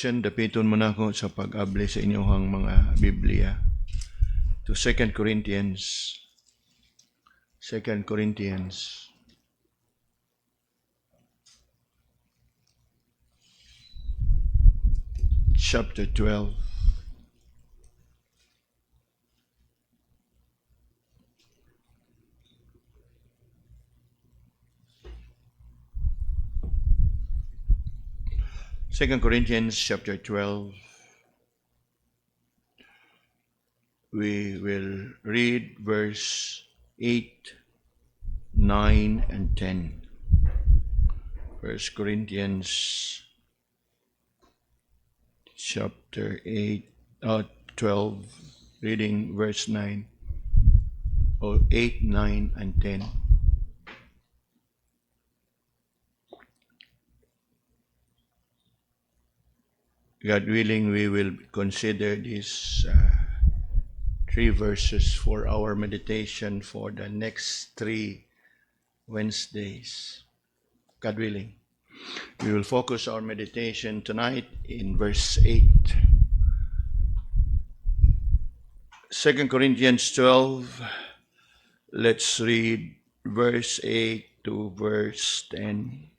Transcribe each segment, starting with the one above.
Dapiton mo na ako sa pag-abli sa inyong mga Biblia. To 2 Corinthians. 2 Corinthians. Chapter 12. Second Corinthians chapter 12. We will read verse 8, 9, and 10. 1 Corinthians chapter 12, reading verse 9, 8, 9, and 10. God willing, we will consider these three verses for our meditation for the next 3 Wednesdays. God willing. We will focus our meditation tonight in verse 8. 2 Corinthians 12, let's read verse 8 to verse 10.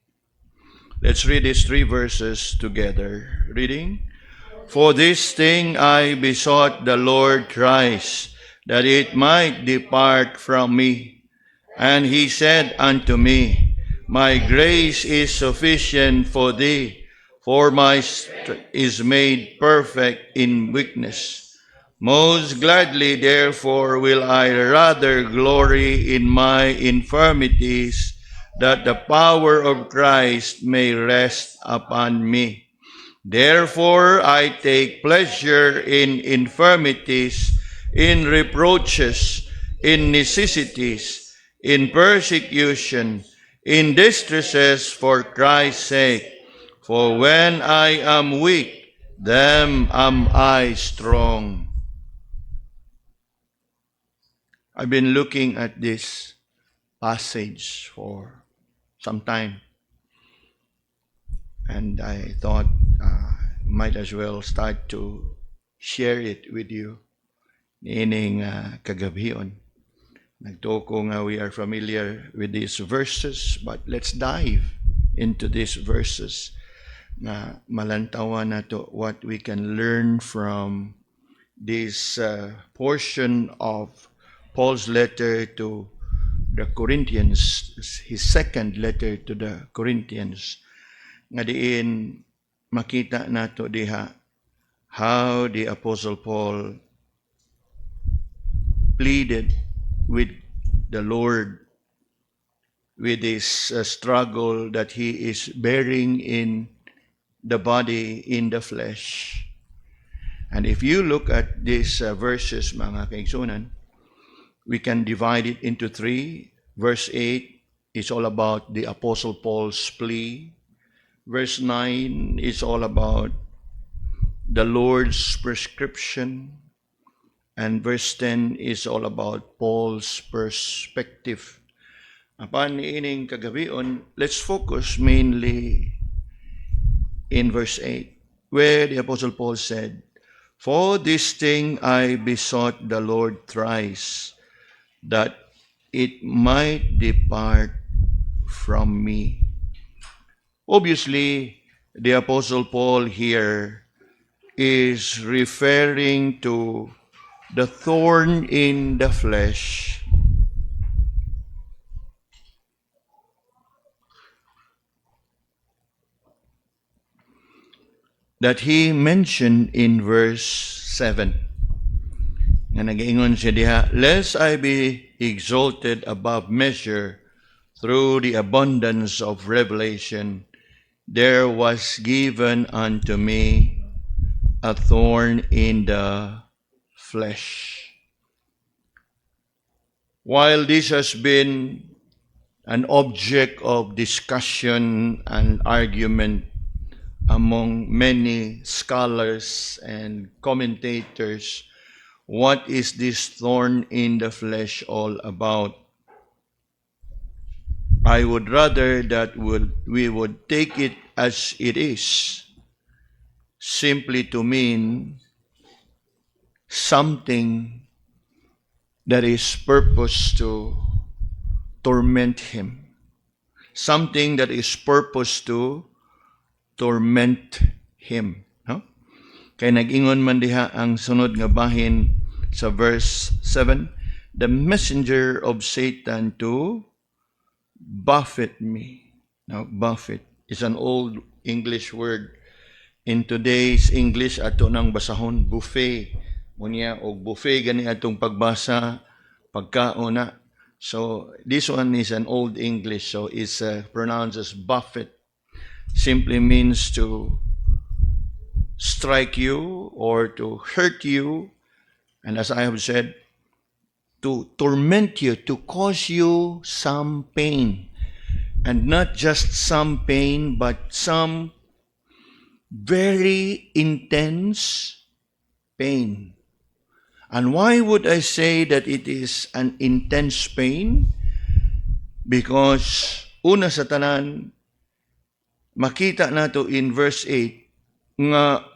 Let's read these 3 verses together. Reading. For this thing I besought the Lord thrice, that it might depart from me. And he said unto me, My grace is sufficient for thee, for my strength is made perfect in weakness. Most gladly, therefore, will I rather glory in my infirmities, that the power of Christ may rest upon me. Therefore, I take pleasure in infirmities, in reproaches, in necessities, in persecution, in distresses for Christ's sake. For when I am weak, then am I strong. I've been looking at this passage for some time, and I thought might as well start to share it with you. Niining kagabion. Nagtoko nga we are familiar with these verses, but let's dive into these verses na malantawan nato what we can learn from this portion of Paul's letter to the Corinthians, his second letter to the Corinthians. Nga diin makita nato diha how the Apostle Paul pleaded with the Lord with this struggle that he is bearing in the body, in the flesh. And if you look at these verses, mga kaigsunan, we can divide it into 3. Verse 8 is all about the Apostle Paul's plea. Verse 9 is all about the Lord's prescription. And verse 10 is all about Paul's perspective. Apan ining kagabion, let's focus mainly in verse 8, where the Apostle Paul said, For this thing I besought the Lord thrice, that it might depart from me. Obviously, the Apostle Paul here is referring to the thorn in the flesh that he mentioned in verse 7. Nga nag-ingon siya diha, Lest I be exalted above measure through the abundance of revelation, there was given unto me a thorn in the flesh. While this has been an object of discussion and argument among many scholars and commentators, what is this thorn in the flesh all about? I would rather that we would take it as it is, simply to mean something that is purposed to torment him. Something that is purposed to torment him. No? Kaya nag-ingon man diha ang sunod nga bahin sa verse 7, the messenger of Satan to buffet me. Now, buffet is an old English word. In today's English, ato nang basahon, buffet. Munya, o buffet gani atong pagbasa, pagkauna. So, this one is an old English, so it's pronounced as buffet. Simply means to strike you or to hurt you, and as I have said, to torment you, to cause you some pain. And not just some pain, but some very intense pain. And why would I say that it is an intense pain? Because una sa tanan, makita nato in verse 8 nga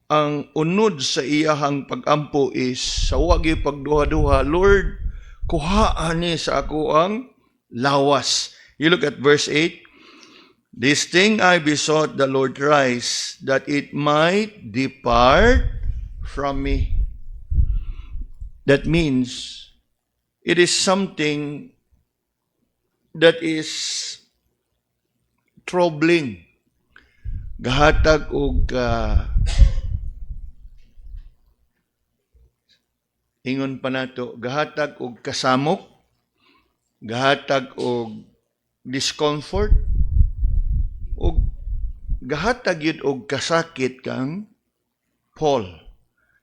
ang unod sa iyahang pagampo is sa wagi pagduha-duha, Lord, kuhaan ni sa ako ang lawas. You look at verse 8. This thing I besought the Lord thrice, that it might depart from me. That means it is something that is troubling. Gahatag og ingon pa nato, gahatag og kasamok, gahatag og discomfort, og gahatag yun og kasakit kang Paul.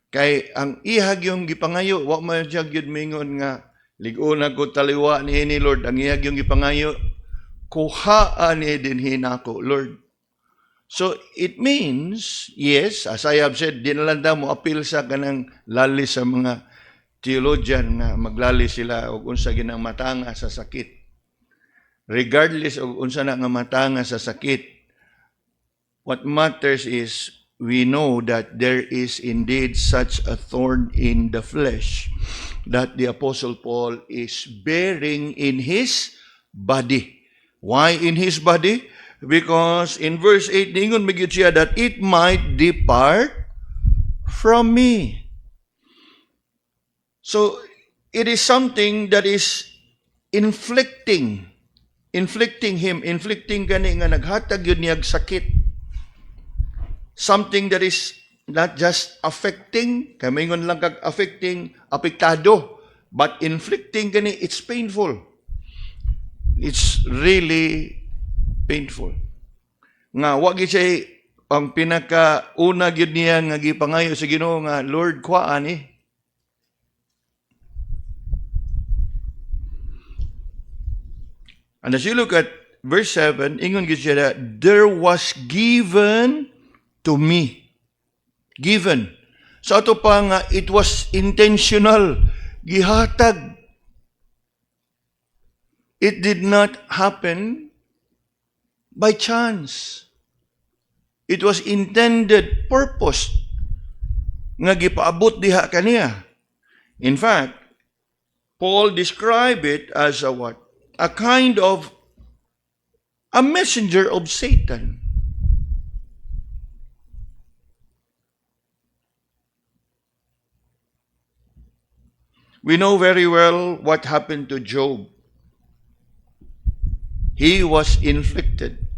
Kay ang ihag yung gipangayo, wa man siya yun mingon nga, ligon ako taliwa ni Lord, ang ihag yung gipangayo, kuhaan ni din hinako, Lord. So, it means, yes, as I have said, di na lang daw mo appeal sa kanang lali sa mga theologian na maglali sila o unsa ginang matanga sa sakit. Regardless of unsa na nga matanga sa sakit, what matters is we know that there is indeed such a thorn in the flesh that the Apostle Paul is bearing in his body. Why in his body? Because in verse 8, ningon magyud siya that it might depart from me. So, it is something that is inflicting gani nga naghatag yun niyag sakit. Something that is not just affecting, kamingon lang kag affecting, apektado, but inflicting gani, it's painful. It's really painful. Nga, wag siya ang pinakauna gyud niya nga gipangayo sa Ginoo nga, Lord, kuhaan ni. And as you look at verse 7, ingon gyud siya that there was given to me. Given. So ato pa nga, it was intentional. Gihatag. It did not happen by chance. It was intended purpose nga gipaabot diha kaniya. In fact, Paul described it as a what? A kind of a messenger of Satan. We know very well what happened to Job. He was inflicted.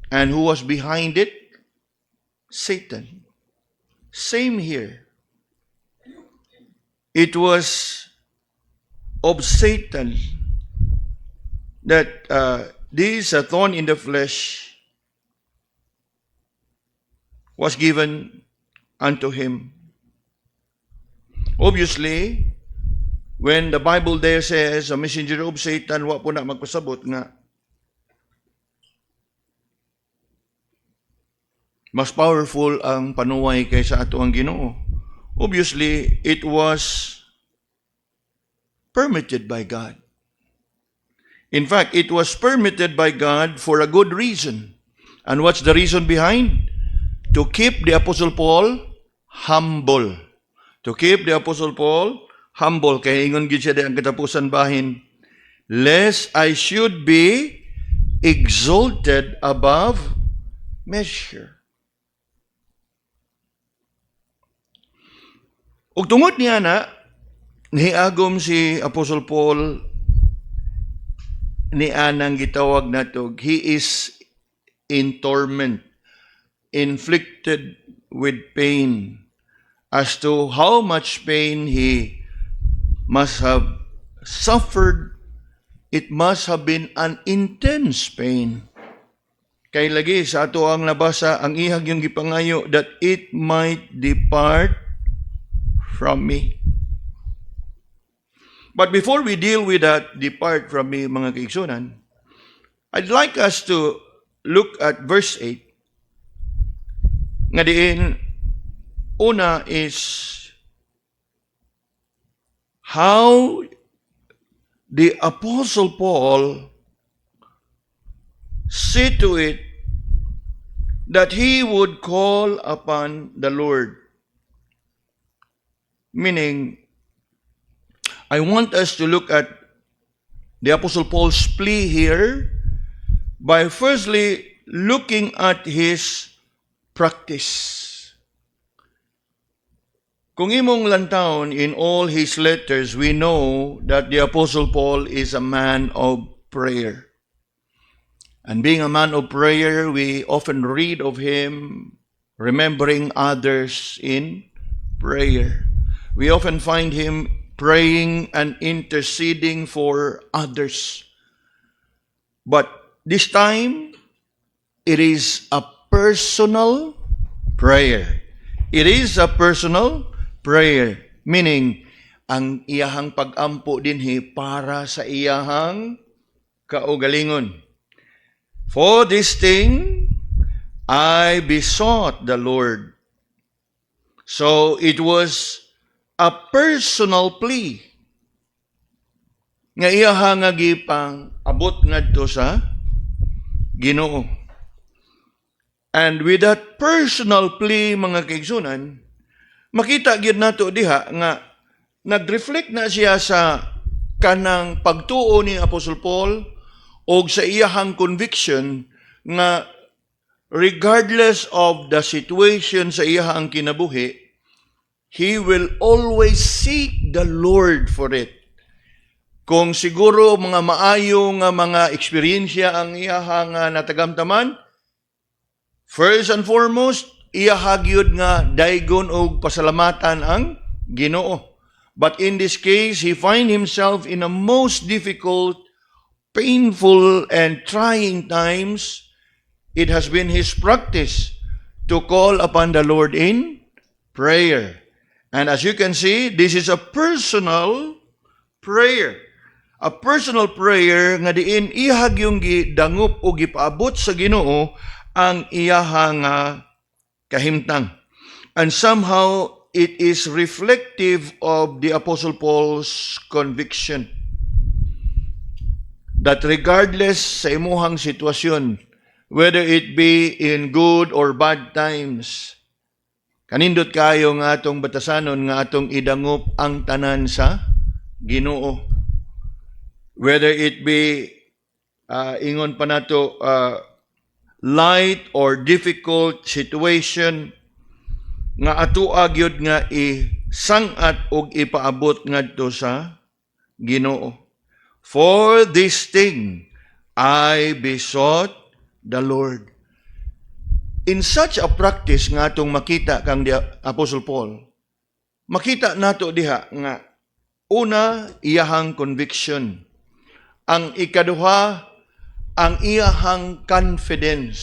And who was behind it? Satan. Same here. It was of Satan that this thorn in the flesh was given unto him. Obviously, when the Bible there says, a messenger of Satan, wa po na magpasabot nga, mas powerful ang panuway kaysa ato ang Ginoo. Obviously, it was permitted by God. In fact, it was permitted by God for a good reason. And what's the reason behind? to keep the Apostle Paul humble. To keep the Apostle Paul humble. Kaya ingon gid siya ang katapusan bahin, lest I should be exalted above measure. Ug tungod niya na, niagom si Apostle Paul ni anang gitawag natog, he is in torment, inflicted with pain, as to how much pain he must have suffered. It must have been an intense pain. Kay lagi sa ato ang nabasa, ang ihag yung gipangayo, that it might depart from me. But before we deal with that, depart from me, mga kaigsunan, I'd like us to look at verse 8. Nga diin, una is how the Apostle Paul see to it that he would call upon the Lord. Meaning, I want us to look at the Apostle Paul's plea here by firstly looking at his practice. Kung imong lantawon in all his letters, we know that the Apostle Paul is a man of prayer. And being a man of prayer, we often read of him remembering others in prayer. We often find him praying and interceding for others. But this time, it is a personal prayer. It is a personal prayer. Meaning, ang iyahang pag-ampo dinhi para sa iyahang kaugalingon. For this thing, I besought the Lord. So it was a personal plea nga iyahang nga gipang abot ngadto sa Ginoo. And with that personal plea, mga kaigsunan, makita gyud nato diha nga nag-reflect na siya sa kanang pagtuo ni Apostle Paul o sa iyahang conviction nga regardless of the situation sa iyahang kinabuhi, he will always seek the Lord for it. Kung siguro mga maayo nga mga eksperyensya ang iyahang natagamtaman, first and foremost, iyahagyod nga daygon og pasalamatan ang Ginoo. But in this case, he find himself in a most difficult, painful, and trying times. It has been his practice to call upon the Lord in prayer. And as you can see, this is a personal prayer. A personal prayer nga diin ihag yung gidangup o gipaabot sa Ginoo ang iyahang kahimtang. And somehow, it is reflective of the Apostle Paul's conviction that regardless sa imuhang sitwasyon, whether it be in good or bad times, kanindot kayo nga atong batasanon nga atong idangup ang tanan sa Ginoo. Whether it be, ingon pa nato, light or difficult situation, nga atuag yun nga isangat og ipaabot ngadto sa Ginoo. For this thing, I besought the Lord. In such a practice nga atong makita kang Apostle Paul, makita nato diha nga una, iyahang conviction. Ang ikaduha, ang iyahang confidence.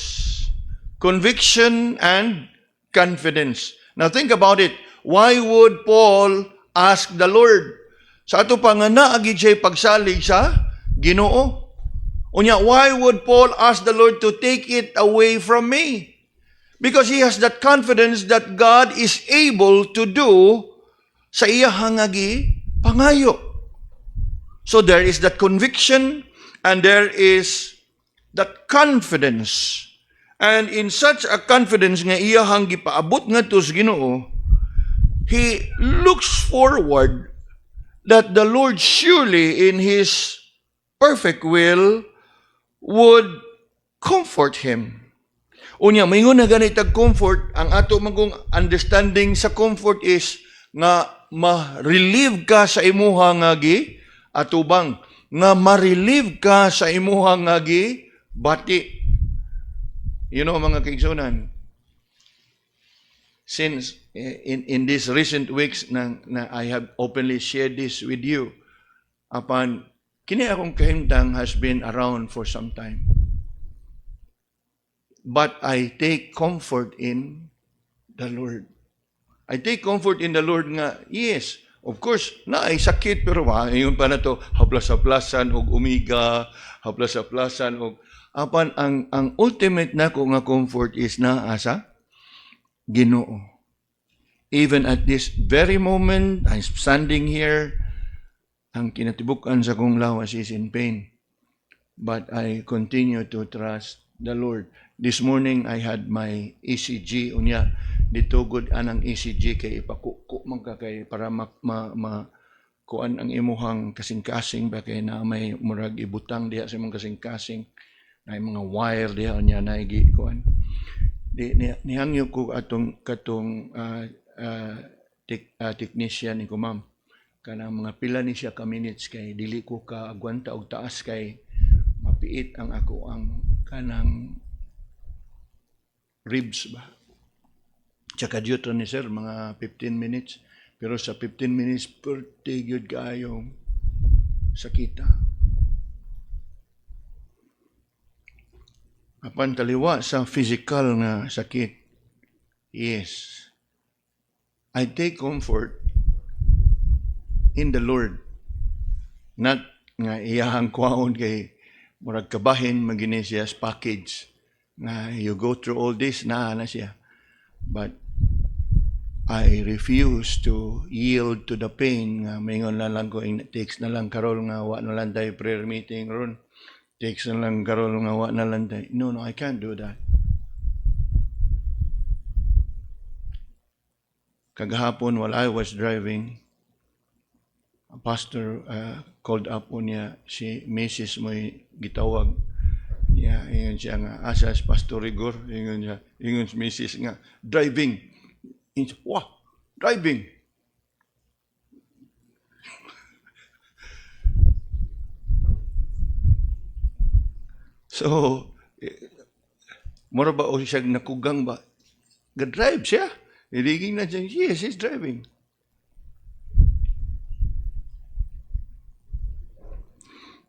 Conviction and confidence. Now think about it. Why would Paul ask the Lord? Sa ato pa nga naagid siya pagsalig sa Ginoo. Unya, why would Paul ask the Lord to take it away from me? Because he has that confidence that God is able to do sa iyahang pangayo. So there is that conviction and there is that confidence. And in such a confidence nga iyahang gipaabot ngadto sa Ginoo, he looks forward that the Lord surely in His perfect will would comfort him. Unya, maingon na ganitag comfort, ang ato magong understanding sa comfort is nga ma-relieve ka sa imuha nga atubang, nga ma-relieve ka sa imuha nga bati. You know, mga kaigsunan, since in these recent weeks na I have openly shared this with you, upon kini akong kahimtang has been around for some time. But I take comfort in the Lord. I take comfort in the Lord nga, yes, of course, naay sakit, pero yun pa na to, haplas-haplasan og umiga, haplas-haplasan og apan ang ultimate nako nga comfort is naa sa Ginoo. Even at this very moment, I'm standing here, ang kinatibukan sa kong lawas is in pain. But I continue to trust the Lord. This morning, I had my ECG. Unya, ditugod anang ECG kay ipakuko man ka kay para kuan ang imuhang kasing-kasing ba kay na may murag ibutang diha sa imong kasing-kasing na mga wire diha unya na kuan. Nihangyo ko katong technician ni ko ma'am. Kanang mga pila ni siya ka minutes kay dili ko ka agwanta og taas kay mapiit ang ako ang kanang ribs ba. Tsaka dito ni sir, mga 15 minutes. Pero sa 15 minutes, pwede yun kayong sakita. Apan taliwa sa physical na sakit, yes, I take comfort in the Lord. Not nga iyahang kwaon kay murag kabahin mag-inisias package na you go through all this na siya. But I refuse to yield to the pain nga maingon na lang ko takes na lang karol nga wa na lang tayo prayer meeting ron. Takes na lang karol nga wa na lang tayo. No, I can't do that. Kagahapon while I was driving, a pastor called up niya si Mrs. mo'y gitawag. Ingon siya nga, asas Pastor Rigor, ingon si Mrs. nga, driving. Wah, driving. So, mura ba o siya nakugang ba? Ga-drive siya. Iliging na siya, yes, he's driving.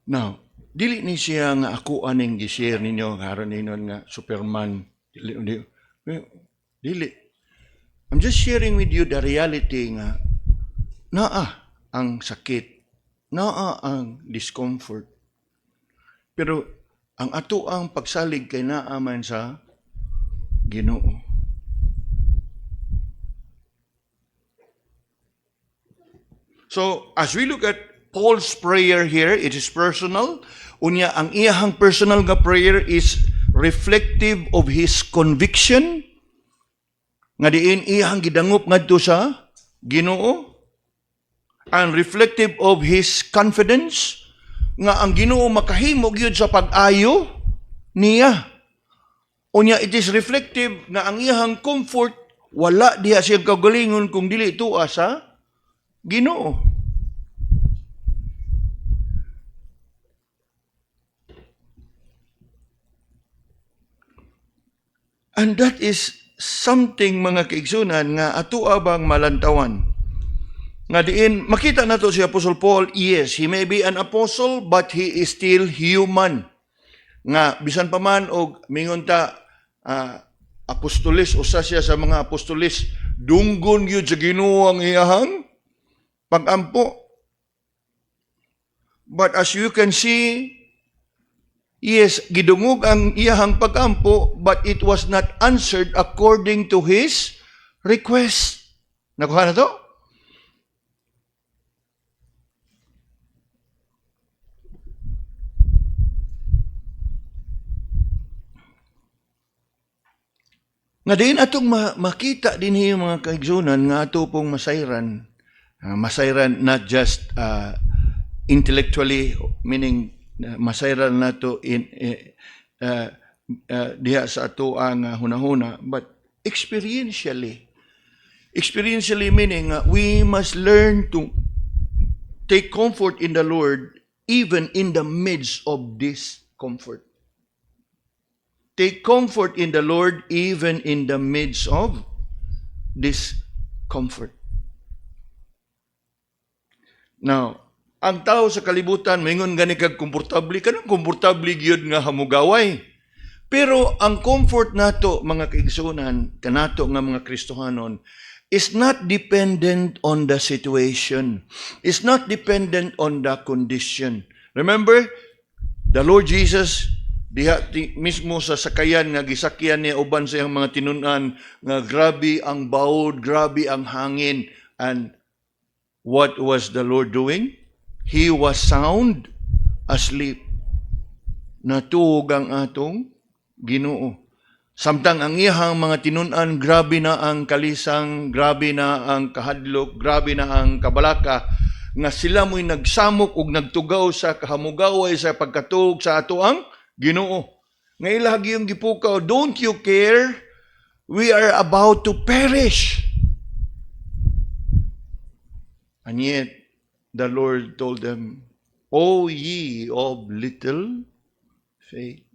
Now, dili ni siya nga ako aning gi-share ninyo karon ninon nga Superman. Dili. I'm just sharing with you the reality nga naa ang sakit, naa ang discomfort. Pero ang ato ang pagsalig kay naa man sa Ginoo. So, as we look at Paul's prayer here, it is personal. Unya, ang iyahang personal nga prayer is reflective of his conviction. Nga diin iyahang gidangup ngadto sa Ginoo. And reflective of his confidence nga ang Ginoo makahimo gyud sa pag-ayo niya. Unya, it is reflective nga ang iyahang comfort wala diha siya kagalingon kung dili tuwa sa Ginoo. And that is something mga kaigsunan nga ato abang malantawan. Nga diin, makita nato si Apostle Paul, yes, he may be an apostle, but he is still human. Nga, bisan pa man, o mingon ta, apostolis, usa siya sa mga apostolis, dunggon yun sa Ginoo ang iyahang pag-ampo. But as you can see, yes, gidungog ang iyahang pag-ampo, but it was not answered according to his request. Nakuha na to? Nga din atong makita din yung mga kaigsunan nga ato pong masayran. Masayran not just intellectually, meaning masayran nato in diha sa ato ang hunahuna, but experientially. Experientially meaning we must learn to take comfort in the Lord even in the midst of discomfort. Take comfort in the Lord even in the midst of discomfort. Now, ang tao sa kalibutan, mingon gani kag komportable, kanang komportable gyud nga hamugaway. Pero ang comfort nato, mga kaigsunan, kanato nga mga Kristohanon, is not dependent on the situation. It's not dependent on the condition. Remember, the Lord Jesus, diha mismo sa sakayan nga gisakyan niya uban sa iyang mga tinunan nga grabe ang bawod, grabe ang hangin. And what was the Lord doing? He was sound asleep. Natuog ang atong Ginoo. Samtang ang iyang mga tinunan, grabe na ang kalisang, grabe na ang kahadlok, grabe na ang kabalaka, nga sila mo'y nagsamok ug nagtugaw sa kahamugaway sa pagkatuog sa ato ang Ginoo. Nga ilahagi yung gipukaw, don't you care? We are about to perish. And yet, the Lord told them, O ye of little faith.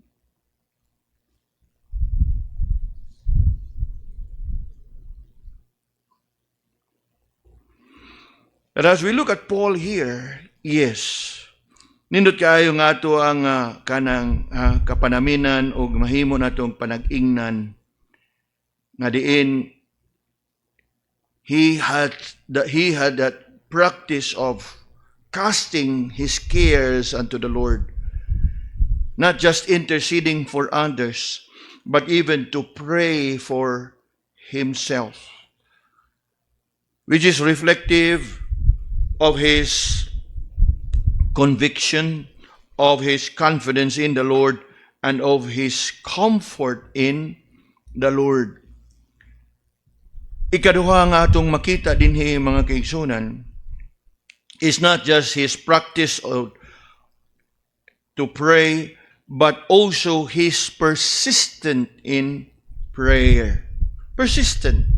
But as we look at Paul here, yes, nindot kaayo nga ato ang kanang kapanaminan o mahimo natong panag-ingnan nga diin he had that practice of casting his cares unto the Lord, not just interceding for others, but even to pray for himself, which is reflective of his conviction, of his confidence in the Lord, and of his comfort in the Lord. Ikaduha nga atong makita dinhi mga kaigsunan is not just his practice to pray, but also his persistent in prayer. Persistent.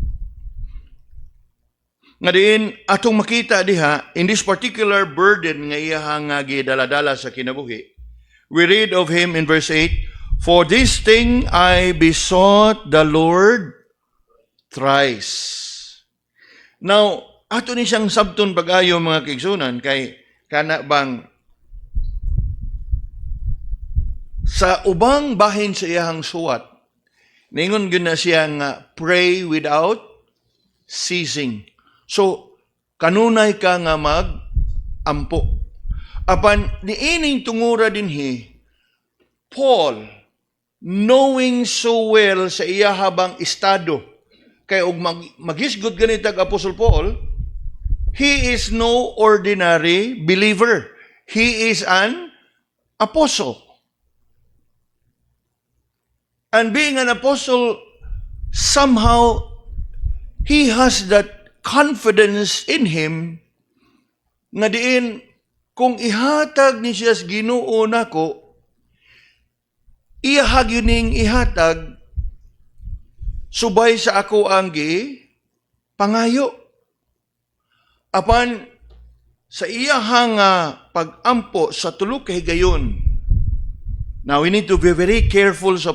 Nga diin, atong makita diha, in this particular burden nga iyahang gidaladala sa kinabuhi, we read of him in verse 8, For this thing I besought the Lord thrice. Now, ato ni siyang sabton pag-ayo mga kaigsunan, kay kana bang sa ubang bahin sa iyahang suwat, ningon gyud na siya nga pray without ceasing. So, kanunay ka nga mag-ampo. Apan, niining tungura dinhi, Paul, knowing so well sa iya habang estado, kay og maghisgod ganitag Apostle Paul, he is no ordinary believer. He is an apostle. And being an apostle, somehow, he has that confidence in him nga diin kung ihatag ni siya sa Ginoo nako, iyahag yuning ihatag subay sa ako ang pangayo. Apan sa iyahang pag-ampo sa tulo ka higayon. Now, we need to be very careful sa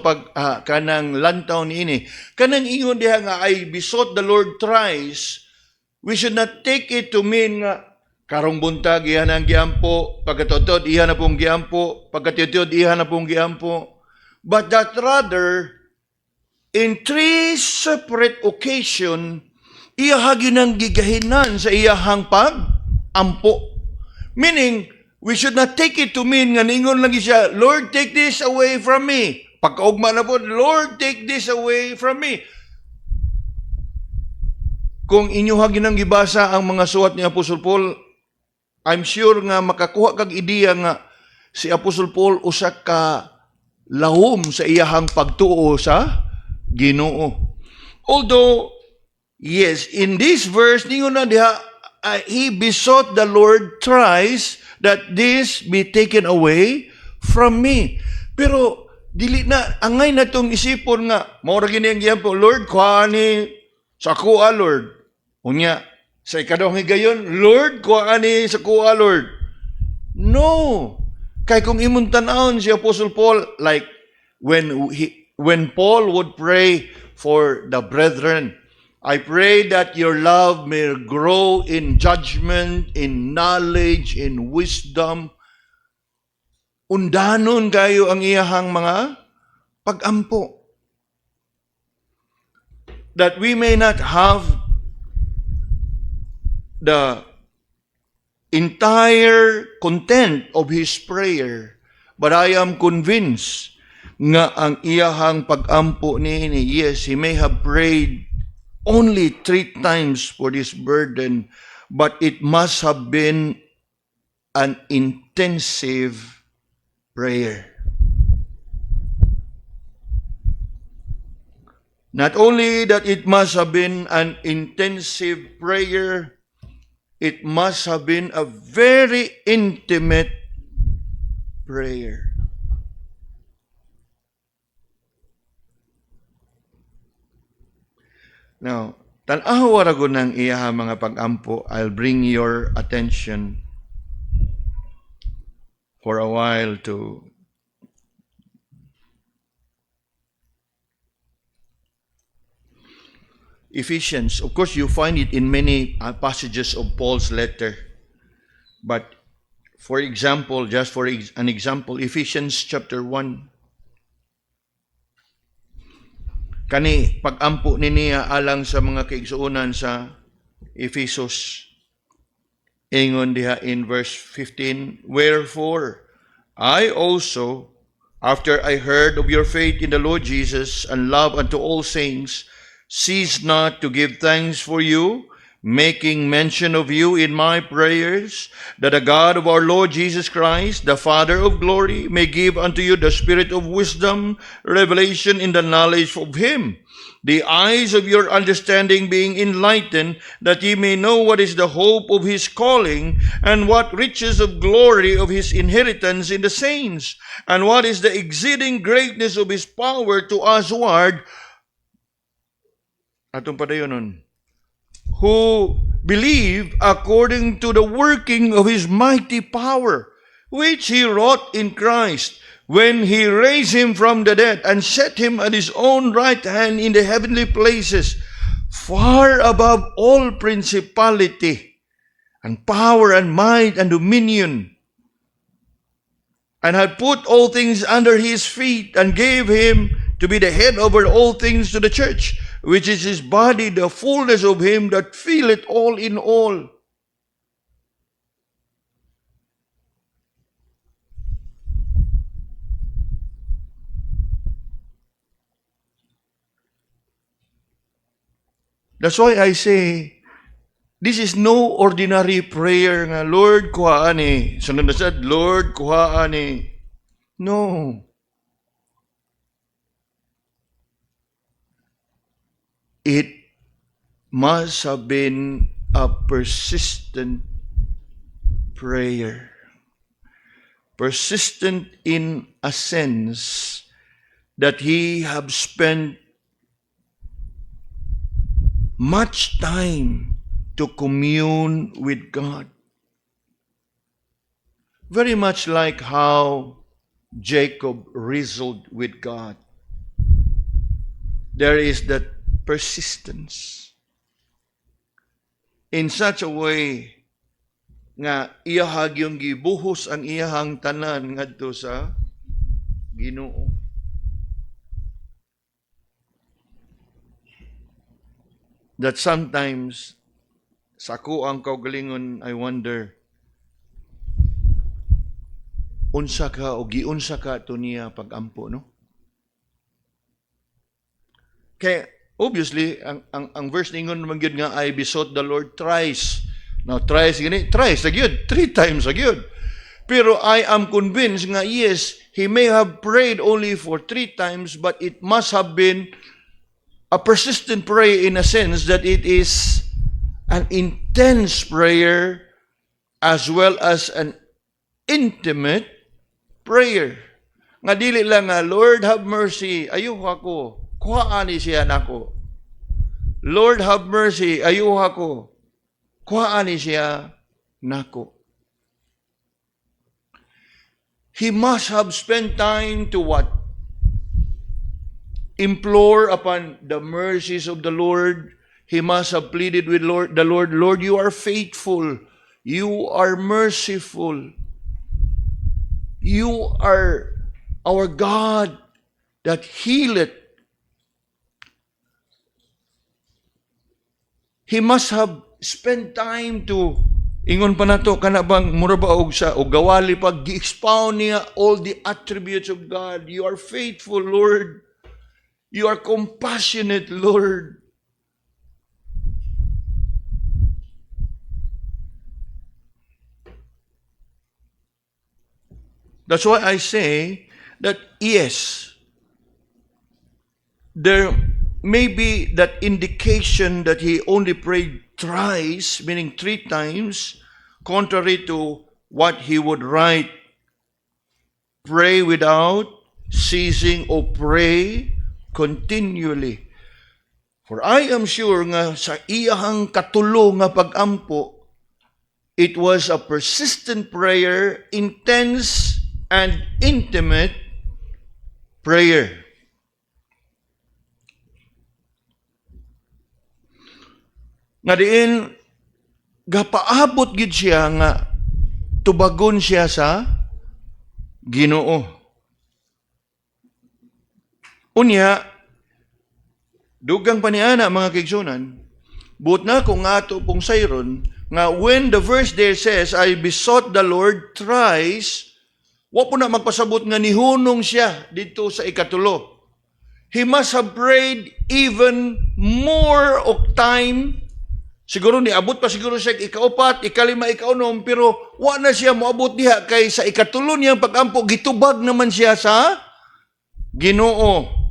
kanang lantaw niini. Kanang ingon diha nga I besought the Lord thrice, we should not take it to mean nga karong buntag iyan ang giampo, pagkatotod iyan na pong giampo, pagkatotod iyan na pong giampo. But that rather, in 3 separate occasion, iyahag yun ang gigahinan sa iyahang pag-ampo. Meaning, we should not take it to mean nga ningon lagi siya, Lord, take this away from me. Pagkaugma na po, Lord, take this away from me. Kung inyo ginang gibasa ang mga suwat ni Apostle Paul, I'm sure nga makakuha kag ideya nga si Apostle Paul usa ka lahom sa iyahang pagtuo sa Ginoo. Although, yes, in this verse, ningon na diha, he besought the Lord thrice that this be taken away from me. Pero, dili na, angay na itong isipon nga, maura gini ang giyan po, Lord, kuha ni sa kuha, Lord. Unya, sa ikadong higayon, Lord, kuha ni sa kuha, Lord. No. Kay kung imong tan-awon si Apostle Paul, like, when Paul would pray for the brethren, I pray that your love may grow in judgment, in knowledge, in wisdom. Undanon kayo ang iyahang mga pag-ampo. That we may not have the entire content of his prayer, but I am convinced nga ang iyahang pag-ampo niini, yes, he may have prayed only 3 times for this burden, but it must have been an intensive prayer. Not only that it must have been an intensive prayer, it must have been a very intimate prayer. Now, tan-aw warago ng iyaha mga pag-ampo, I'll bring your attention for a while to Ephesians. Of course, you find it in many passages of Paul's letter. But, for example, just for an example, Ephesians chapter 1. Kani pag-ampo niya alang sa mga kaigsuonan sa Ephesus. Ingon diha in verse 15, wherefore I also, after I heard of your faith in the Lord Jesus and love unto all saints, cease not to give thanks for you, making mention of you in my prayers, that the God of our Lord Jesus Christ, the Father of glory, may give unto you the spirit of wisdom, revelation in the knowledge of him, the eyes of your understanding being enlightened, that ye may know what is the hope of his calling, and what riches of glory of his inheritance in the saints, and what is the exceeding greatness of his power to usward, atong padayonon, who believe according to the working of his mighty power, which he wrought in Christ, when he raised him from the dead and set him at his own right hand in the heavenly places, far above all principality and power and might and dominion, and had put all things under his feet, and gave him to be the head over all things to the church, which is his body, the fullness of him that filleth all in all. That's why I say, this is no ordinary prayer nga, Lord, kuhaan eh. Sunod na said, Lord, kuhaan eh. No. It must have been a persistent prayer. Persistent in a sense that he have spent much time to commune with God. Very much like how Jacob wrestled with God. There is that persistence in such a way nga iyahag yung gibuhos ang iyahang tanan ngadto sa Ginoo. That sometimes sa ako ang kaugalingon, I wonder, unsa ka o giunsa ka to niya pag-ampo, no? Kaya obviously, ang verse ningon naman yun nga, I besought the Lord thrice. Now, thrice, gani, thrice, agyod, 3 times, agyod. Pero I am convinced nga, yes, he may have prayed only for 3 times, but it must have been a persistent prayer in a sense that it is an intense prayer as well as an intimate prayer. Nga dili lang nga, Lord have mercy, ayuha ko, kuhaan ni siya nako. Lord have mercy, ayuha ko, kuhaan ni siya nako. He must have spent time to what? Implore upon the mercies of the Lord. He must have pleaded with the Lord, Lord, you are faithful. You are merciful. You are our God that healeth. He must have spent time to ingon pa nato kana bang mura ba og sa og gawali pag gi-expound niya all the attributes of God. You are faithful, Lord. You are compassionate, Lord. That's why I say that yes, there may be that indication that he only prayed thrice, meaning 3 times, contrary to what he would write, pray without ceasing or pray continually. For I am sure nga sa iyahang katulo nga pag-ampo, it was a persistent prayer, intense and intimate prayer. Nga diin, gapaabot gid siya nga tubagon siya sa Ginoo. Unya, dugang pa niana mga kaigsunan, buot na kung ato pong sayron, nga when the verse there says, I besought the Lord thrice, wa po na magpasabot nga nihunong siya dito sa ikatulo. He must have prayed even more of time. Siguro niabot pa siguro siya ikaupat, ikalima, ikaunom, pero wa na siya moabot diha kay sa ikatulo niyang pag-ampo, gitubag naman siya sa Ginoo.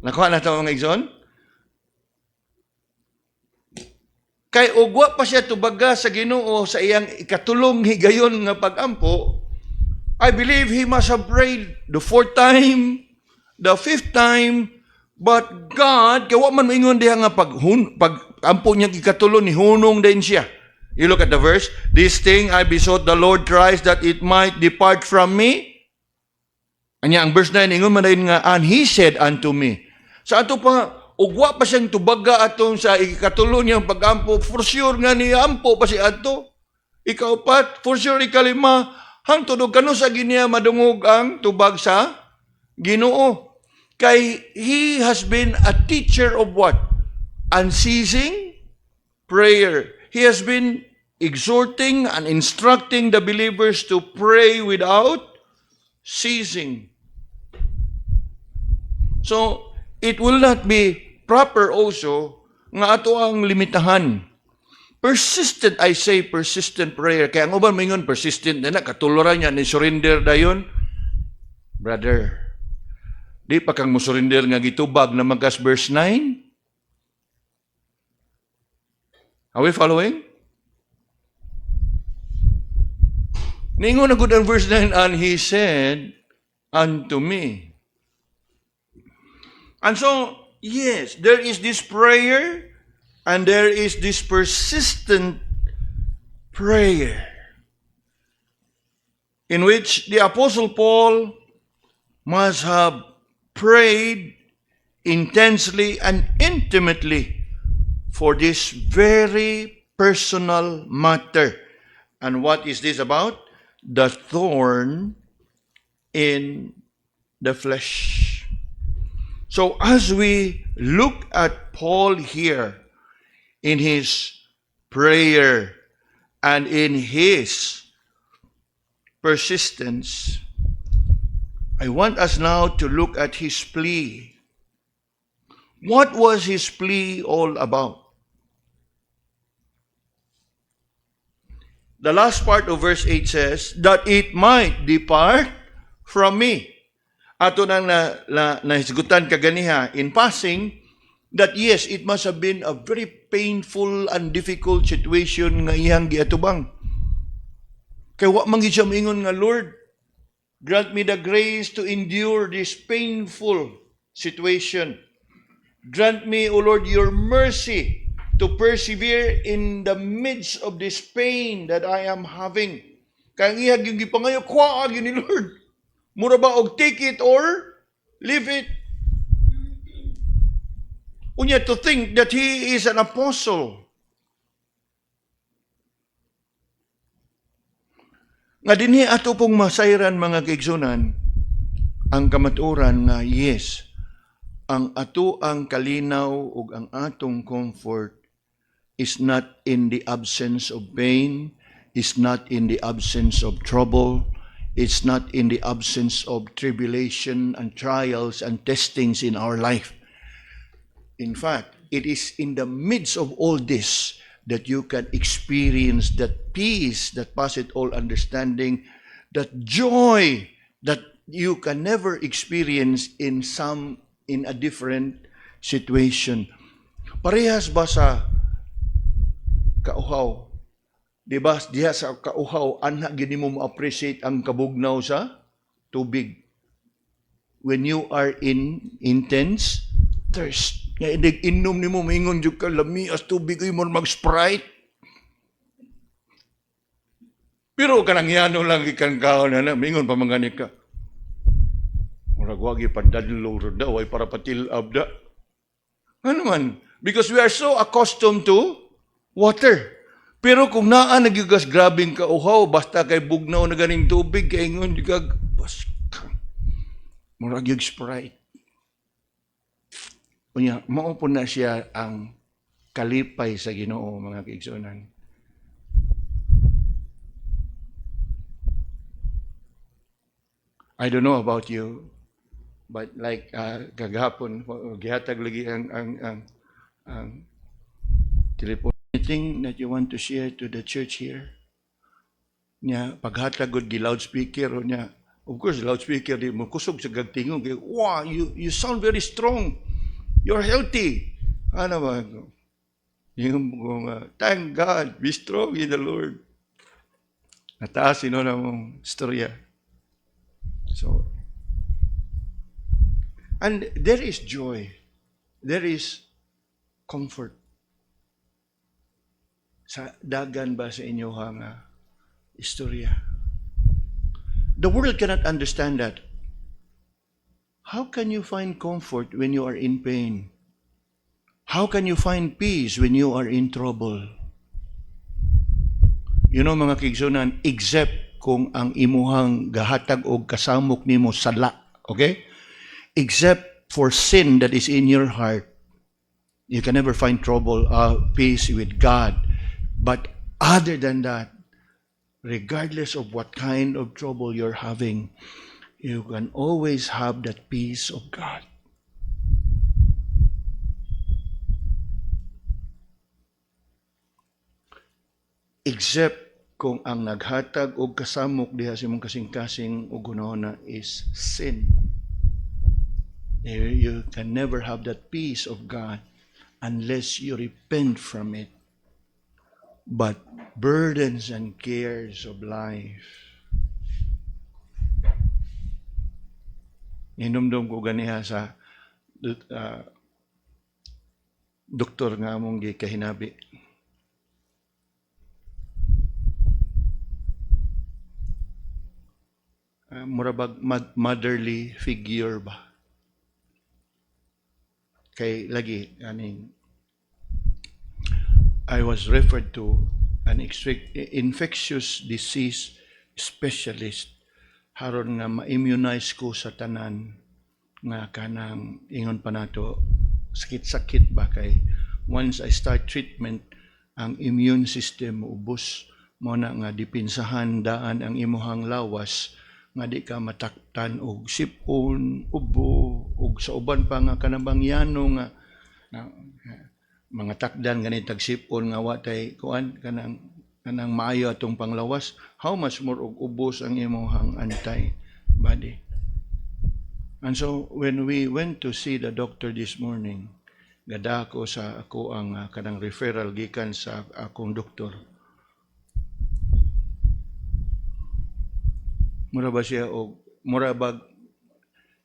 Nakuha na ito mga igsoon? Kay ugwa pa siya tubaga sa Ginoo sa iyang ikatulong higayon nga pag-ampo, I believe he must have prayed the 4th time, the 5th time, but God, kaya man maingon diha nga pag-ampo niya ikatulong ni hunong din siya. You look at the verse, this thing I besought the Lord thrice that it might depart from me. Anya ang verse 9, ingon man din nga, and he said unto me. Sa ato pa, ugwa pa siyang tubaga atong sa ikatulo niyang pag-ampo, for sure nga ni ampo pa si ato. Ikaupat, for sure ikalima, hangtod og kano sa ginia madungog ang tubag sa Ginoo. Kay he has been a teacher of what? Unceasing prayer. He has been exhorting and instructing the believers to pray without ceasing. So, it will not be proper also nga ato ang limitahan. Persistent, I say persistent prayer. Kaya ang uban mingon persistent na katuluran niya ni surrender dayon. Brother, di pa kang musurrender nga gitubag na magkas verse 9? Are we following? Ningon na gud ang verse 9, and he said unto me. And so, yes, there is this prayer and there is this persistent prayer in which the Apostle Paul must have prayed intensely and intimately for this very personal matter. And what is this about? The thorn in the flesh. So as we look at Paul here in his prayer and in his persistence, I want us now to look at his plea. What was his plea all about? The last part of verse 8 says, that it might depart from me. Ato nang nahisgutan kaganiha in passing that yes, it must have been a very painful and difficult situation nga iyang giatubang. Kay wa man gid siya moingon nga, Lord, grant me the grace to endure this painful situation. Grant me, O Lord, your mercy to persevere in the midst of this pain that I am having. Kaya ngihag yung gipangayo, kwa yun ni Lord. Mura ba og take it or leave it? Unya, to think that he is an apostle. Nga dinhi ato pong masayran mga kaigsunan, ang kamaturan nga yes, ang ato ang kalinaw ug ang atong comfort is not in the absence of pain, is not in the absence of trouble, it's not in the absence of tribulation and trials and testings in our life. In fact, it is in the midst of all this that you can experience that peace that passeth all understanding, that joy that you can never experience in a different situation. Parehas ba sa kauhaw? Diba, diha sa kauhaw, anha gini mo ma-appreciate ang kabugnaw sa tubig. When you are in intense thirst. Nga indig inom ni mo, maingon dyan ka, lami as tubig ay mo mag-Sprite. Pero kanang yano lang ikan kaon na, maingon pa mangani ka. Murag wagi pandadlo daw ay para patilab da. Ano man? Because we are so accustomed to water. Pero kung naa nagyugas grabing kauhaw, basta kay bugnaw na ganing tubig, kay ingon dyan ka, baskang. Murag yung Sprite. Unya, mao po na siya ang kalipay sa Ginoo, mga kaigsunan. I don't know about you, but like kagahapon, gihatag lagi ang telephone. Anything that you want to share to the church here? Nya, paghatag gud gi loudspeaker o nya, of course, loudspeaker di mo kusog sa gagtingog. Wow, you sound very strong. You're healthy. Ano ba? Yung thank God, be strong in the Lord. Nataas na mong storya. So, and there is joy. There is comfort. Sa dagan ba sa inyo nga istorya? The world cannot understand that. How can you find comfort when you are in pain? How can you find peace when you are in trouble? You know mga kaigsunan, except kung ang imuhang gahatag o kasamok nimo sala, okay? Except for sin that is in your heart, you can never find trouble, peace with God. But other than that, regardless of what kind of trouble you're having, you can always have that peace of God. Except kung ang naghatag og kasamok diha sa imong kasing-kasing ug gunahona is sin. You can never have that peace of God unless you repent from it. But burdens and cares of life, inumdum ko ganiha sa doktor nga among gikahinabi. Murabag motherly figure ba? Kay lagi, I was referred to an infectious disease specialist haron nga ma-immunize ko sa tanan nga kanang ingon pa nato sakit-sakit ba kay once I start treatment ang immune system ubos mo na nga dipinsahan daan ang imuhang lawas nga di ka mataktan og sipon, ubo, og sa uban pa nga kanabangyano nga mga takdan ganit tag sipon nga watay kuan kanang maayo atong panglawas, how much more og ubos ang imuhang antibody. And so when we went to see the doctor this morning, gada ko sa ako ang kanang referral gikan sa akong doktor. Mura ba siya o mura ba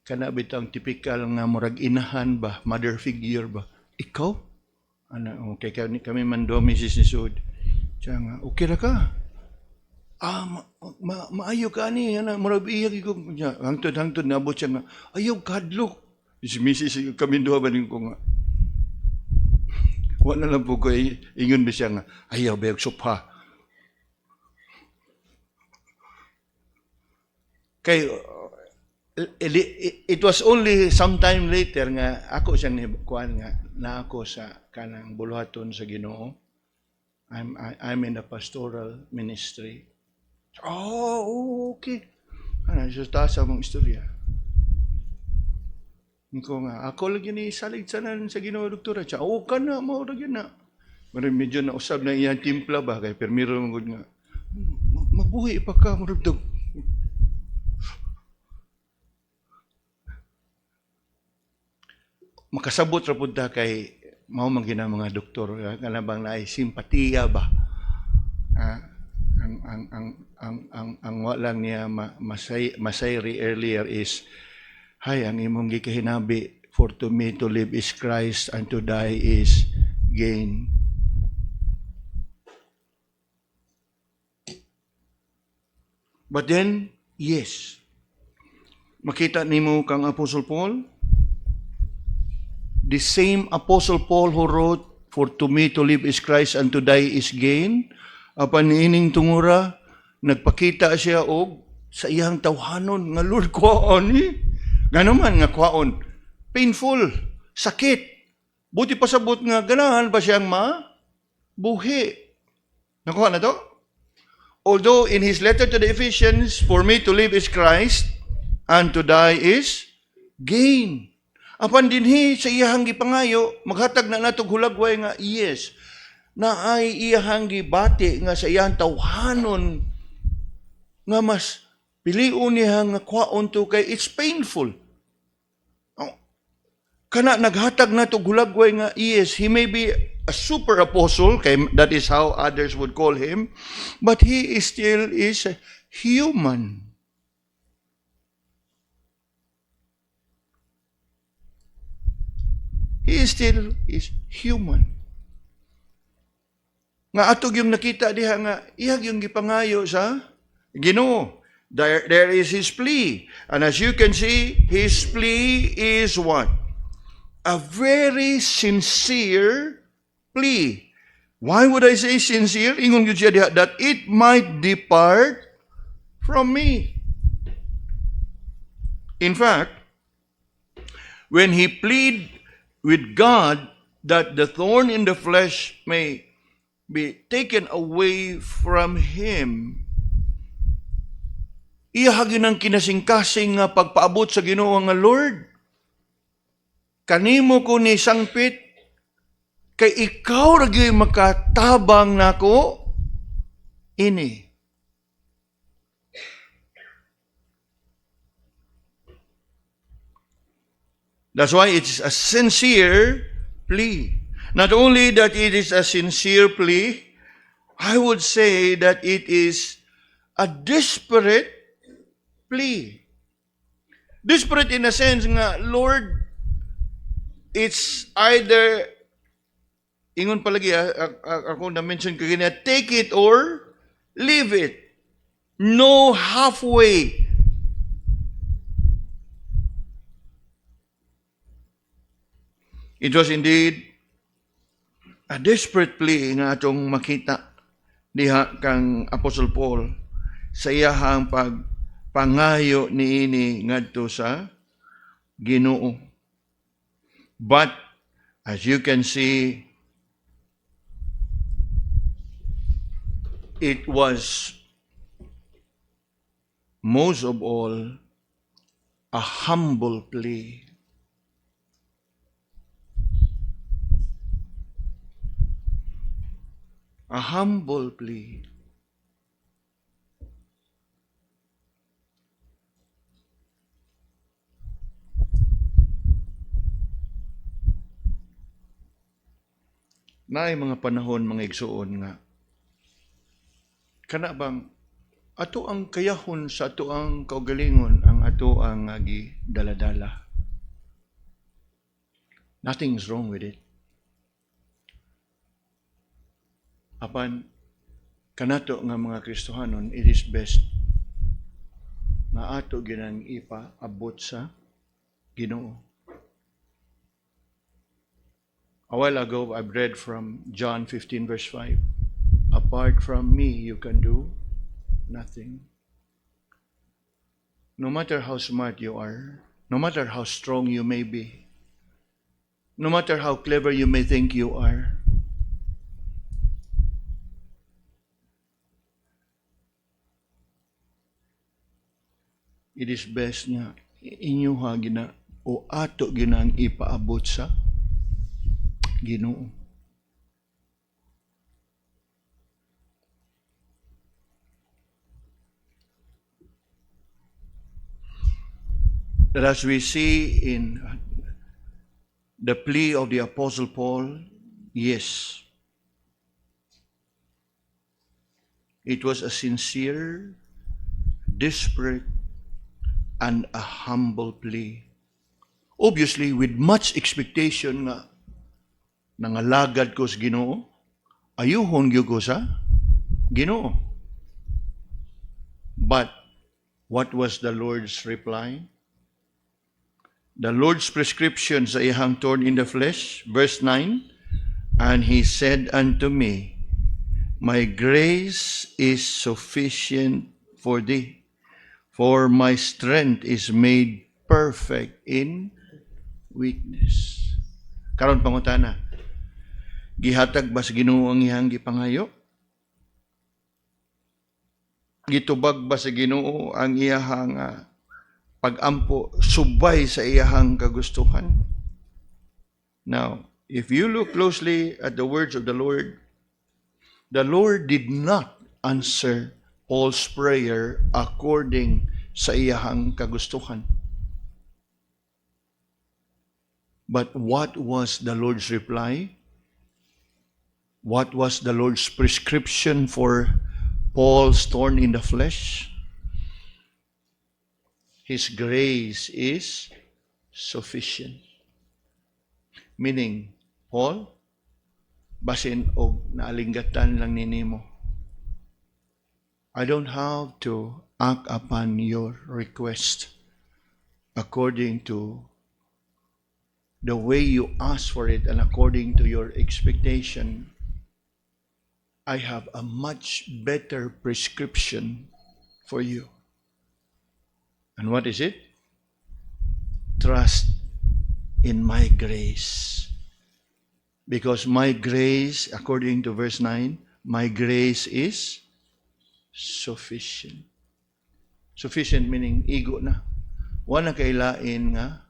kana bitang typical nga murag inahan ba, mother figure ba? Ikaw? Ano, okay kami man do Mrs. Nisud. Siya nga, okay ra ka. Maayo ka ni, murag iyag ko niya. Hangtod nabot siya nga, ayaw kadlok. Si Mrs. kami do ba ko nga. Wala lang po ko ingon ba siya nga, ayaw ba yung sopa. Kay it was only sometime later nga ako siyang kuan nga na ako sa kanang buluhaton sa Ginoo. I'm in the pastoral ministry. Oh, okay. Ano siya taas sa mong istorya. Ko nga ako lagi ni salig sanan sa Ginoo doktora. Siya, ka na mao ra gyud na. Pero medyo na usab na iyang timpla ba kay permiro mo nga mabuhi pa ka murag makasabot ra pud ta kay mao man gina mga doktor kana bang naay simpatiya ba ang walang niya masayri earlier is hay ang imong gikahinabi for to me to live is Christ and to die is gain. But then yes, makita nimo kang Apostle Paul. The same Apostle Paul who wrote, "For to me to live is Christ and to die is gain," apan niining tungura, nagpakita siya og sa iyang tawhanon nga Lord kwaon ni. Ganuman nga kwaon, painful, sakit. Buti pasabot nga ganahan pa siyang mabuhi. Nakuha na to? Although in his letter to the Ephesians, "For me to live is Christ and to die is gain." Apan dinhi sa iyahang gipangayo, maghatag na natog hulagway nga yes, na ay iyahang gibati nga sa iyang tawhanon nga mas piliun niya nga kwaon to kay it's painful. Kana naghatag natog hulagway nga yes, he may be a super apostle, kay that is how others would call him, but he is still is human. He still is human. Nga atog yung nakita diha nga iyag yung gipangayo sa Ginoo. There is his plea. And as you can see, his plea is what? A very sincere plea. Why would I say sincere? Ingon gyud siya diha that it might depart from me. In fact, when he plead with God that the thorn in the flesh may be taken away from him, iyahagin ang kinasingkasing nga pagpaabot sa Ginoo nga Lord, kanimo ko ni sangpit, kay ikaw ra gyud makatabang nako ini. That's why it's a sincere plea. Not only that it is a sincere plea, I would say that it is a desperate plea. Desperate in a sense nga, Lord, it's either, ingon palagi, ako na-mention ko ganyan, take it or leave it. No halfway. It was indeed a desperate plea nga atong makita diha kang Apostle Paul sa iyahang pagpangayo niini ngadto sa Ginoo. But as you can see, it was most of all a humble plea. A humble plea. Naay mga panahon mga igsuon nga kana bang ato ang kayahon sa ato ang kaugalingon ang ato ang gidaladala. Nothing's wrong with it. Apan kanato nga mga Kristohanon, it is best nga ato ginang ipaabot sa Ginoo. A while ago, I've read from John 15 verse 5. Apart from me, you can do nothing. No matter how smart you are, no matter how strong you may be, no matter how clever you may think you are, it is best nga inyo gina o ato ginang ipaabot sa Ginoo. That as we see in the plea of the Apostle Paul, yes, it was a sincere, desperate, and a humble plea. Obviously, with much expectation nga nangalagad ko sa Ginoo, ayuhon gyud ko sa Ginoo. But what was the Lord's reply? The Lord's prescription sa iyang thorn in the flesh, verse 9, and he said unto me, my grace is sufficient for thee, for my strength is made perfect in weakness. Karon pangutana, gihatag ba sa Ginoo ang iyang gipangayo? Gitubag ba sa Ginoo ang iyang pag-ampo subay sa iyang kagustuhan? Now, if you look closely at the words of the Lord did not answer Paul's prayer according sa iyang kagustuhan. But what was the Lord's reply? What was the Lord's prescription for Paul's thorn in the flesh? His grace is sufficient. Meaning, Paul, basin og naalinggatan lang ninimo. I don't have to act upon your request according to the way you ask for it and according to your expectation. I have a much better prescription for you. And what is it? Trust in my grace. Because my grace, according to verse 9, my grace is sufficient. Sufficient meaning igo na. Wa na kailain nga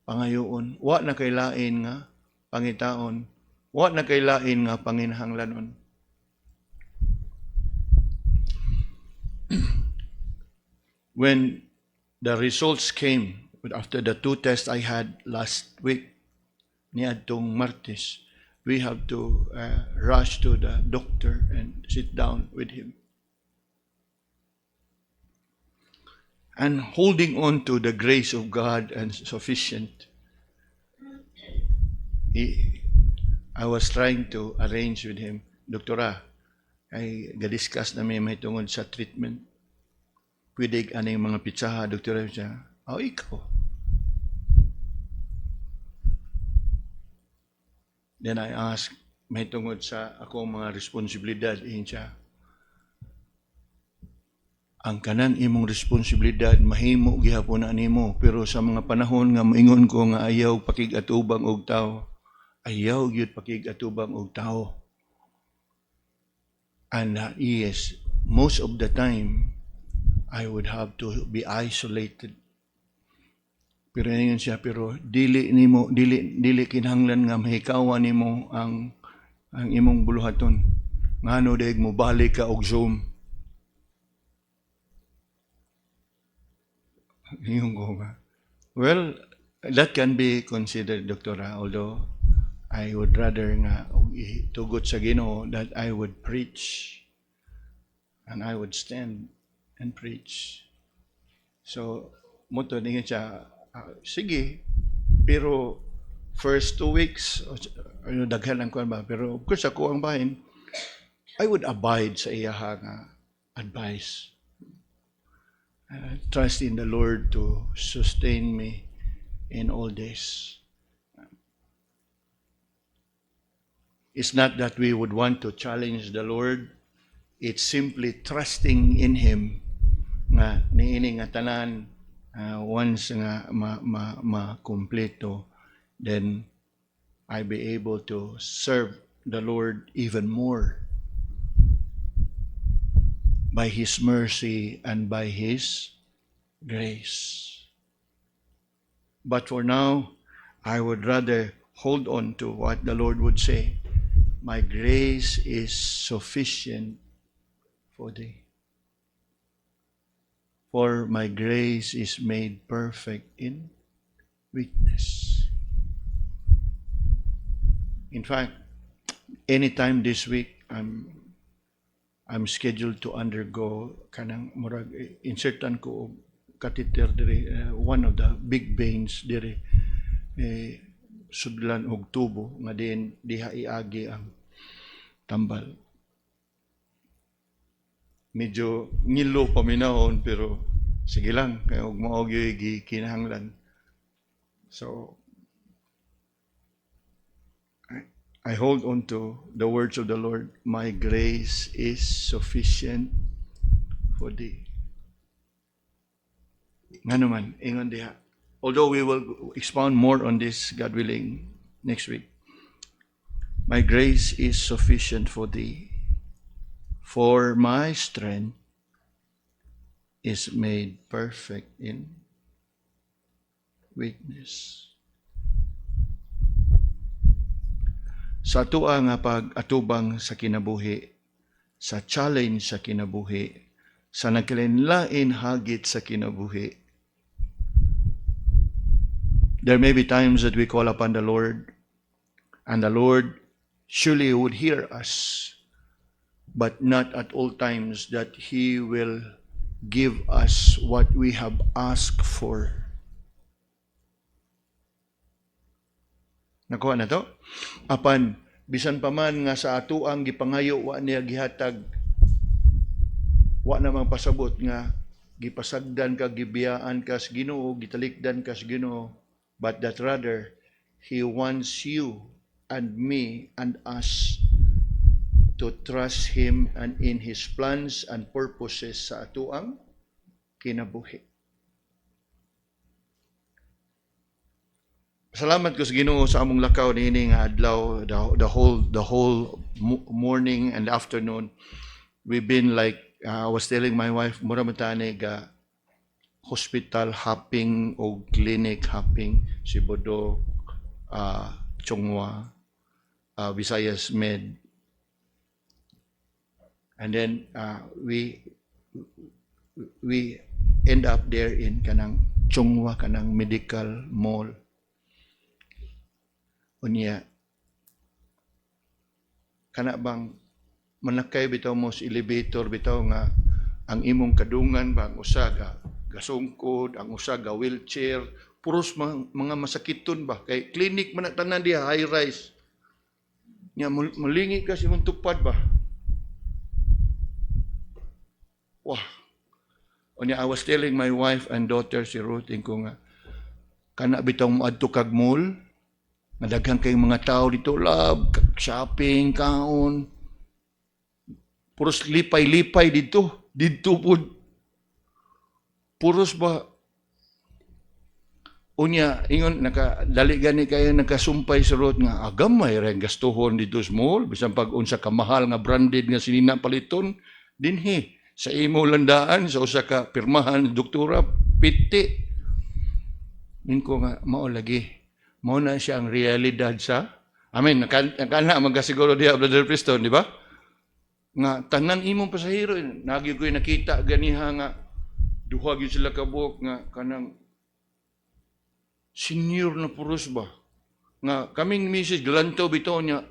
pangayoon. Wa na kailain nga pangitaon. Wa na kailain nga panginahanglanon. When the results came after the 2 tests I had last week, niadtong Martes, we have to rush to the doctor and sit down with him. And holding on to the grace of God and sufficient, I was trying to arrange with him, Doktora, ay ga-discuss na may tungod sa treatment. Pwede ano yung mga pitsaha, Doktora, siya, ikaw. Then I asked, may tungod sa akong mga responsibilidad, siya, ang kanang imong responsibilidad mahimo gihapon na nimo, pero sa mga panahon nga moingon ko nga ayaw pakigatubang og tao, ayaw gyud pakigatubang og tao. And yes, most of the time I would have to be isolated. Pero ngayon siya, pero dili kinahanglan nga mahikawan nimo ang imong buluhaton. Ngano daig mo balik ka og Zoom. Yung ko ba? Well, that can be considered, Doktora, although I would rather nga tugot sa Ginoo that I would preach and I would stand and preach. So, muto niya siya, sige, pero first 2 weeks, daghan ang kuwan ba, pero of course ako ang bahin, I would abide sa iya nga advice. Trust in the Lord to sustain me in all this. It's not that we would want to challenge the Lord. It's simply trusting in Him nga niini nga tanan once nga ma-kompleto, then I be able to serve the Lord even more by His mercy and by His grace. But for now, I would rather hold on to what the Lord would say. My grace is sufficient for thee. For my grace is made perfect in weakness. In fact, anytime this week, I'm scheduled to undergo kanang murag insertan ko catheter diri, one of the big veins diri, sudlan og tubo nga diha iagi ang tambal. Medyo ngilo paminahon pero sige lang kay og mao gyud kinahanglan. So I hold on to the words of the Lord. My grace is sufficient for thee. Nga naman, ingon diha. Although we will expound more on this, God willing, next week. My grace is sufficient for thee, for my strength is made perfect in weakness. Sa tuwa nga pag-atubang sa kinabuhi, sa challenge sa kinabuhi, sa nagkalinlain hagit sa kinabuhi, there may be times that we call upon the Lord, and the Lord surely would hear us, but not at all times that He will give us what we have asked for. Nakuha na to? Apan, bisan pa man nga sa ato ang gipangayo, wa niya gihatag, wa namang pasabot nga, gipasagdan ka, gibiyaan ka sa Ginoo, gitalikdan ka sa Ginoo, but that rather, He wants you and me and us to trust Him and in His plans and purposes sa ato ang kinabuhi. Salamat ko sa Ginoo sa among lakaw niini nga adlaw, the whole morning and afternoon. We've been like, I was telling my wife, mura matani ga hospital hopping o clinic hopping, Sibodo, Chongwa, Visayas Med. And then we end up there in kanang Chongwa, kanang medical mall. Unya, kana bang manakay bitaw mo sa elevator bitaw nga ang imong kadungan ba ang usa gasungkod, ang usa ga wheelchair, puros mga masakiton ba kay clinic man tanan diha high rise. Nya malingi ka sa imong tupad ba. Wah. Unya I was telling my wife and daughter si Ruth ko nga kana bitaw mo adto kag mall. Madaghang kayong mga tao dito, love, shopping, kaon. Puros lipay-lipay dito. Dito po. Puros ba? Unya, ingon, dali gani kayo nakasumpay sa road nga, agamay rin gastuhon dito sa mall. Bisan pag-unsa ka mahal nga branded nga sinina paliton. Dinhi, sa imo landaan, sa usa ka pirmahan, doktora, piti. Min ko nga, mao lagi. Mao na siya ang realidad sa amen nakana magasiguro diha Brother Preston, di ba? Nga tanan imong pasahero nagi ko'y nakita ganiha nga duha gyud sila kabuok nga kanang senior na puros ba nga kaming misis galantaw bitaw niya.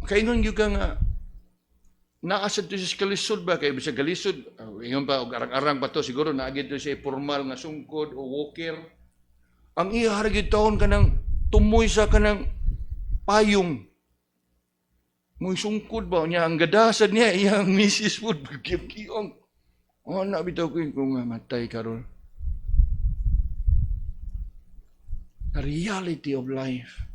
Kaingon gyud ka nga naasad to sa kalisod ba kay bisag kalisod ingon pa og arang-arang pa to siguro naagid to siya formal nga sungkod o walker. Ang iya haragid taon kanang tumoy sa kanang payong. Mo'y sungkod ba niya ang gadasad niya iyang misis food bagkiyong. Oh na bitaw ko kung matay karon. The reality of life.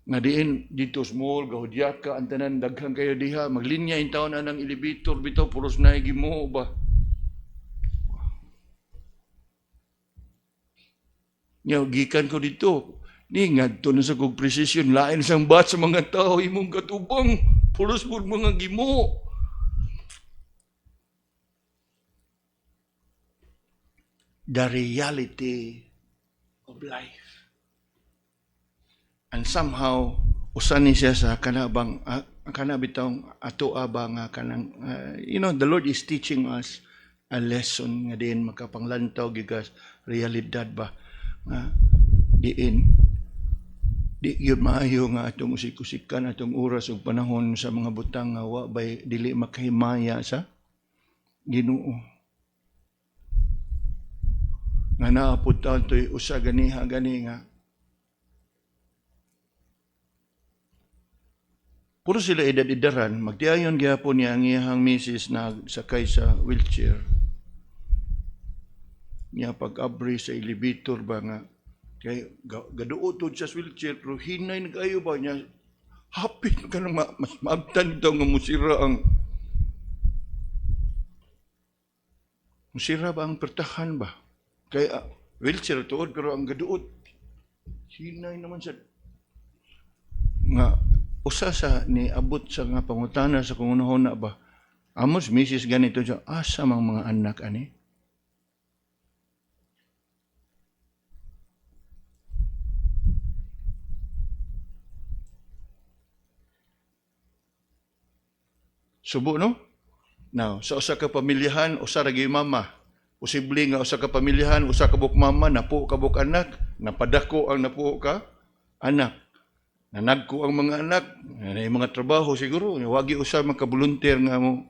Nga diin dito small gahudya ka ang tanan daghang kayo diha maglinya in taon anang elevator bitaw puros na gimo ba. Nya gikan ko dito ni ngadto na sa kog precision lain sang bat sa mga tao imong katubang puros pud mga gimo. The reality of life. And somehow, usan ni siya sa kanabang, kanabitong ato abang kanang, the Lord is teaching us a lesson nga din makapanglantaw gigas realidad ba. Diin, di yun maayo nga atong usik-usikan atong oras ug panahon sa mga butang nga wa bay dili makahimaya sa Ginoo. Nga naapod taon to'y usa ganiha gani nga. Puro sila edad-edaran, magtiayon gyapon niya ang iyang misis na sakay sa wheelchair. Niya pag-abri sa elevator ba nga, kaya gaduotod sa wheelchair, pero hinay na kayo ba niya, hapit ka nang mas maabtan daw nga musira ba ang pertahan ba? Kaya wheelchair tuod pero ang gaduot hinay naman sa nga usa sa ni abot sa nga pangutana sa kungunahon na ba amos misis ganito siya asa mang mga anak ani subo no now sa usa ka pamilyahan usa ra gyud mama. Posible nga usa ka pamilyahan, usa ka buk mama, napuo ka buk anak, napadako ang napuo ka anak. Nanagko ang mga anak, may mga trabaho siguro, wagi usa maka-volunteer nga mo.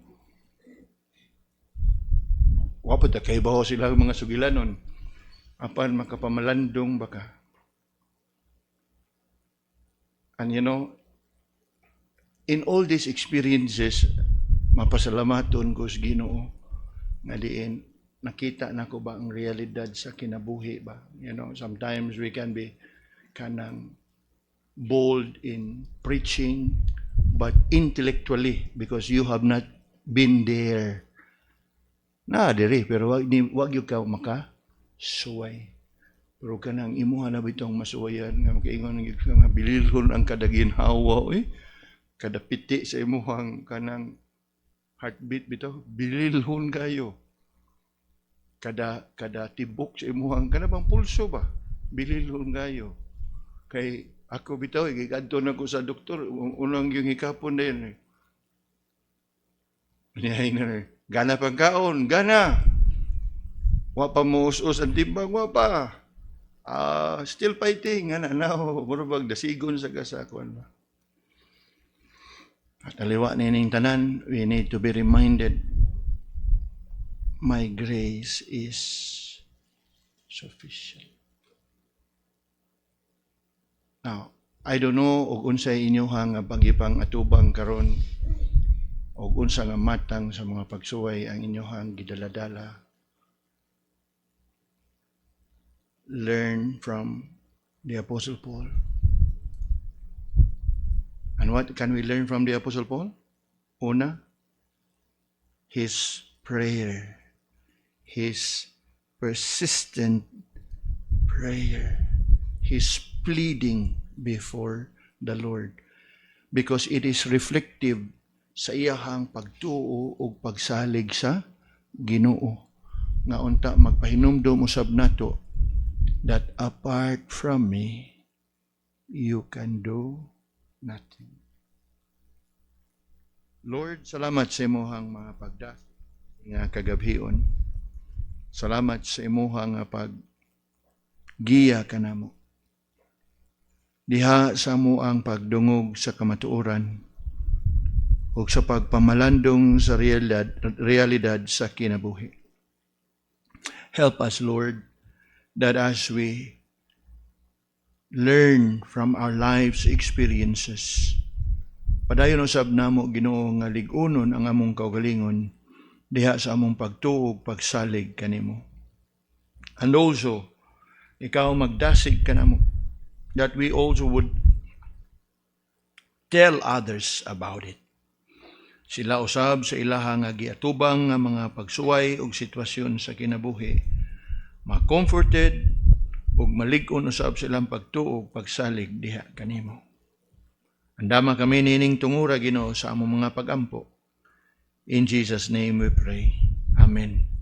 Wa pa ta kay baho sila mga sugilanon. Apan makapamalandong baka. And in all these experiences, mapasalamaton ko sa Ginoo nga diin nakita na ko ba ang realidad sa kinabuhi ba? Sometimes we can be kanang bold in preaching, but intellectually, because you have not been there. Diri, pero wag yung ka makasuway. Pero kanang imuha na bitong masuwayan, nga makaingon nga bililhon ang kadaginhawa, kada piti sa imuhang kanang heartbeat bitaw, bililhon kayo. Kada tibok sa imuhang kanabang pulso ba bililhon kayo kay ako bitaw gigadto na ko sa doktor unang yung hikapon na yun gana pang kaon gana wa pa mo us ang timbang wa pa still fighting ana now murag dasigon sa kasakwan ba at aliwa nining tanan we need to be reminded my grace is sufficient. Now, I don't know og unsay inyohang pagipang atubang karon og unsa nga matang sa mga pagsuway ang inyohang gidaladala. Learn from the Apostle Paul. And what can we learn from the Apostle Paul? Una, his prayer. His persistent prayer, his pleading before the Lord, because it is reflective sa iyahang pagtuo o pagsalig sa Ginoo nga unta magpahinumdom usab nato that apart from me you can do nothing. Lord, salamat sa imong mga pagdasig nga kagabhion. Salamat sa imuha nga paggiya kanamo. Diha sa amo ang pagdungog sa kamatuoran ug sa pagpamalandong sa realidad sa kinabuhi. Help us, Lord, that as we learn from our life's experiences, padayon usab namo Ginoo nga lig-unon ang among kaugalingon diha sa among pagtuog, pagsalig kanimo. And also, ikaw magdasig kanamo that we also would tell others about it. Sila usab sa ilaha nga giatubang nga mga pagsuway ug sitwasyon sa kinabuhi, ma-comforted ug malig-on usab silang pagtuog, pagsalig diha kanimo. Andama kami nining tungura Ginoo sa among mga pagampo. In Jesus' name we pray. Amen.